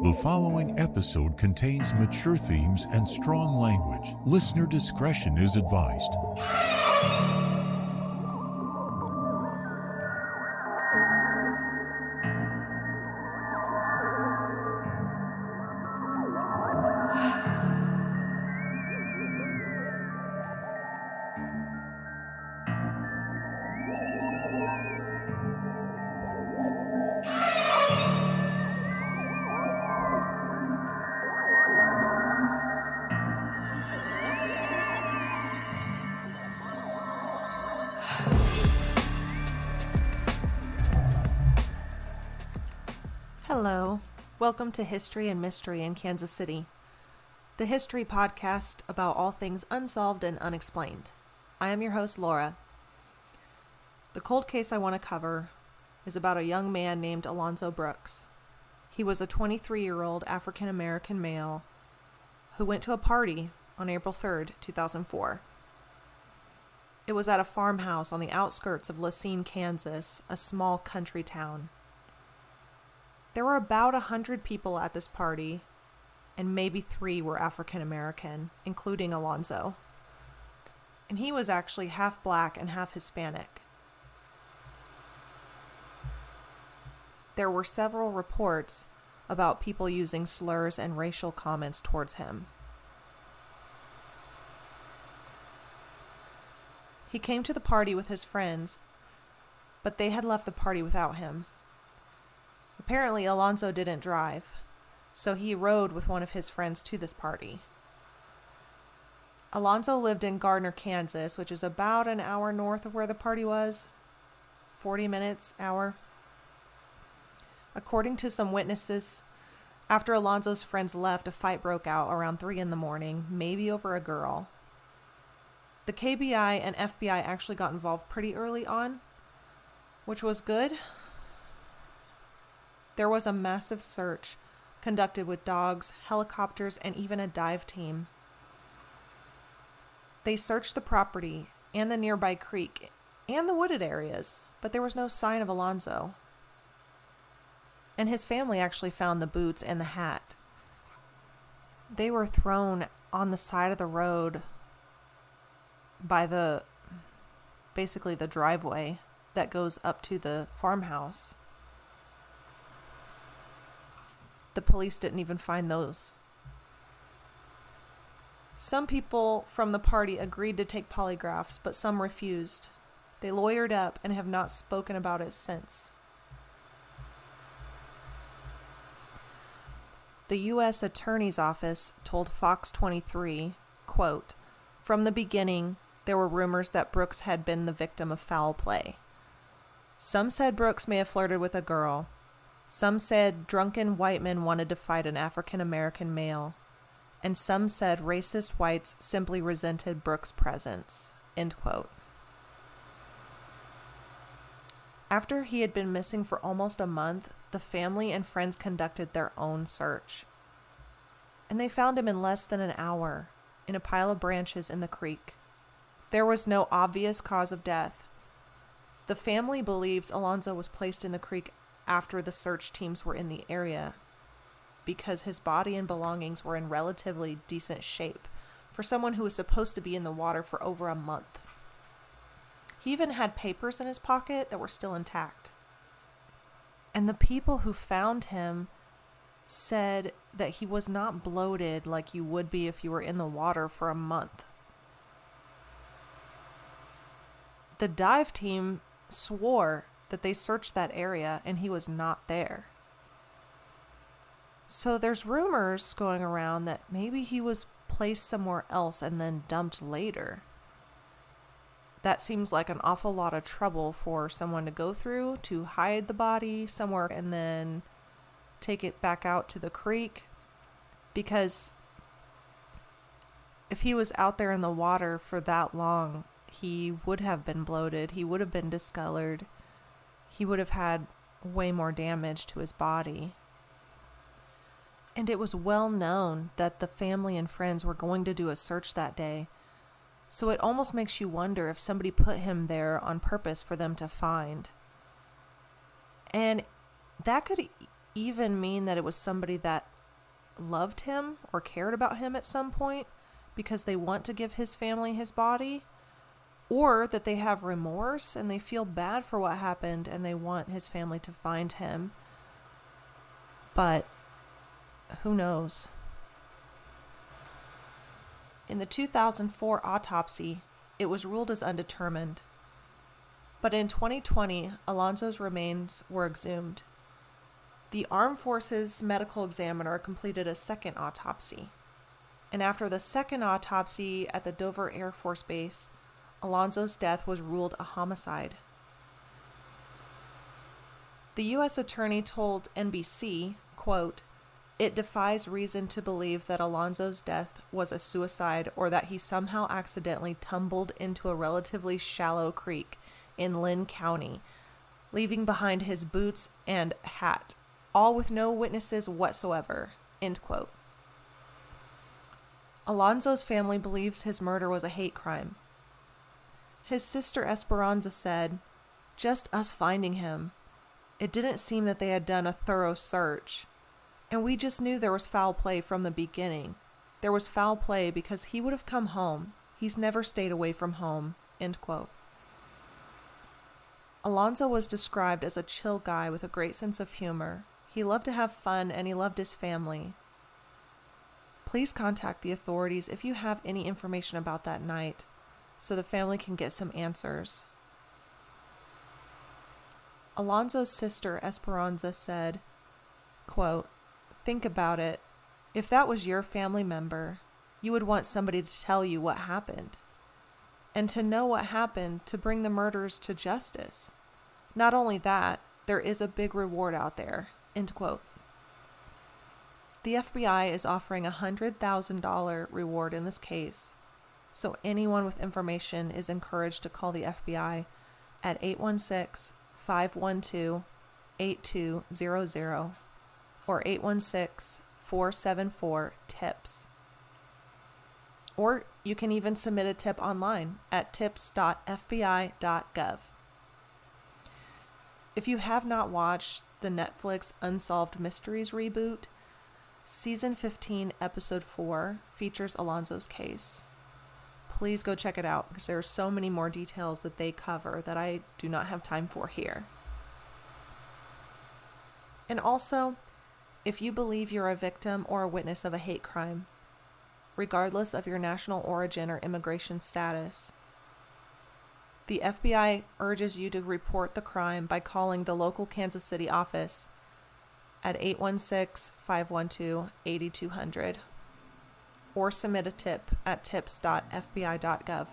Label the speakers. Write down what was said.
Speaker 1: The following episode contains mature themes and strong language. Listener discretion is advised.
Speaker 2: Hello, welcome to History and Mystery in Kansas City, the history podcast about all things unsolved and unexplained. I am your host, Laura. The cold case I want to cover is about a young man named Alonzo Brooks. He was a 23-year-old African-American male who went to a party on April 3rd, 2004. It was at a farmhouse on the outskirts of Lacine, Kansas, a small country town. There were about 100 people at this party, and maybe 3 were African American, including Alonzo. And he was actually half black and half Hispanic. There were several reports about people using slurs and racial comments towards him. He came to the party with his friends, but they had left the party without him. Apparently, Alonzo didn't drive, so he rode with one of his friends to this party. Alonzo lived in Gardner, Kansas, which is about an hour north of where the party was. 40 minutes, hour. According to some witnesses, after Alonzo's friends left, a fight broke out around 3 a.m, maybe over a girl. The KBI and FBI actually got involved pretty early on, which was good. There was a massive search conducted with dogs, helicopters, and even a dive team. They searched the property and the nearby creek and the wooded areas, but there was no sign of Alonzo. And his family actually found the boots and the hat. They were thrown on the side of the road by basically the driveway that goes up to the farmhouse. The police didn't even find those. Some people from the party agreed to take polygraphs, but some refused. They lawyered up and have not spoken about it since. The U.S. Attorney's Office told Fox 23, quote, "From the beginning, there were rumors that Brooks had been the victim of foul play. Some said Brooks may have flirted with a girl. Some said drunken white men wanted to fight an African-American male, and some said racist whites simply resented Brooks' presence." End quote. After he had been missing for almost a month, the family and friends conducted their own search. And they found him in less than an hour, in a pile of branches in the creek. There was no obvious cause of death. The family believes Alonzo was placed in the creek after the search teams were in the area, because his body and belongings were in relatively decent shape for someone who was supposed to be in the water for over a month. He even had papers in his pocket that were still intact. And the people who found him said that he was not bloated like you would be if you were in the water for a month. The dive team swore that they searched that area and he was not there. So there's rumors going around that maybe he was placed somewhere else and then dumped later. That seems like an awful lot of trouble for someone to go through, to hide the body somewhere and then take it back out to the creek. Because if he was out there in the water for that long, he would have been bloated, he would have been discolored. He would have had way more damage to his body. And it was well known that the family and friends were going to do a search that day. So it almost makes you wonder if somebody put him there on purpose for them to find. And that could even mean that it was somebody that loved him or cared about him at some point because they want to give his family his body, or that they have remorse and they feel bad for what happened and they want his family to find him. But who knows? In the 2004 autopsy, it was ruled as undetermined. But in 2020, Alonzo's remains were exhumed. The Armed Forces medical examiner completed a second autopsy. And after the second autopsy at the Dover Air Force Base, Alonzo's death was ruled a homicide. The U.S. attorney told NBC, quote, "It defies reason to believe that Alonzo's death was a suicide or that he somehow accidentally tumbled into a relatively shallow creek in Lynn County, leaving behind his boots and hat, all with no witnesses whatsoever," end quote. Alonzo's family believes his murder was a hate crime. His sister Esperanza said, "Just us finding him. It didn't seem that they had done a thorough search. And we just knew there was foul play from the beginning. There was foul play because he would have come home. He's never stayed away from home," end quote. Alonzo was described as a chill guy with a great sense of humor. He loved to have fun and he loved his family. Please contact the authorities if you have any information about that night so the family can get some answers. Alonzo's sister Esperanza said, quote, "Think about it. If that was your family member, you would want somebody to tell you what happened. And to know what happened to bring the murderers to justice. Not only that, there is a big reward out there," end quote. The FBI is offering a $100,000 reward in this case, so anyone with information is encouraged to call the FBI at 816-512-8200 or 816-474-TIPS. Or you can even submit a tip online at tips.fbi.gov. If you have not watched the Netflix Unsolved Mysteries reboot, Season 15, Episode 4 features Alonzo's case. Please go check it out because there are so many more details that they cover that I do not have time for here. And also, if you believe you're a victim or a witness of a hate crime, regardless of your national origin or immigration status, the FBI urges you to report the crime by calling the local Kansas City office at 816-512-8200 or submit a tip at tips.fbi.gov.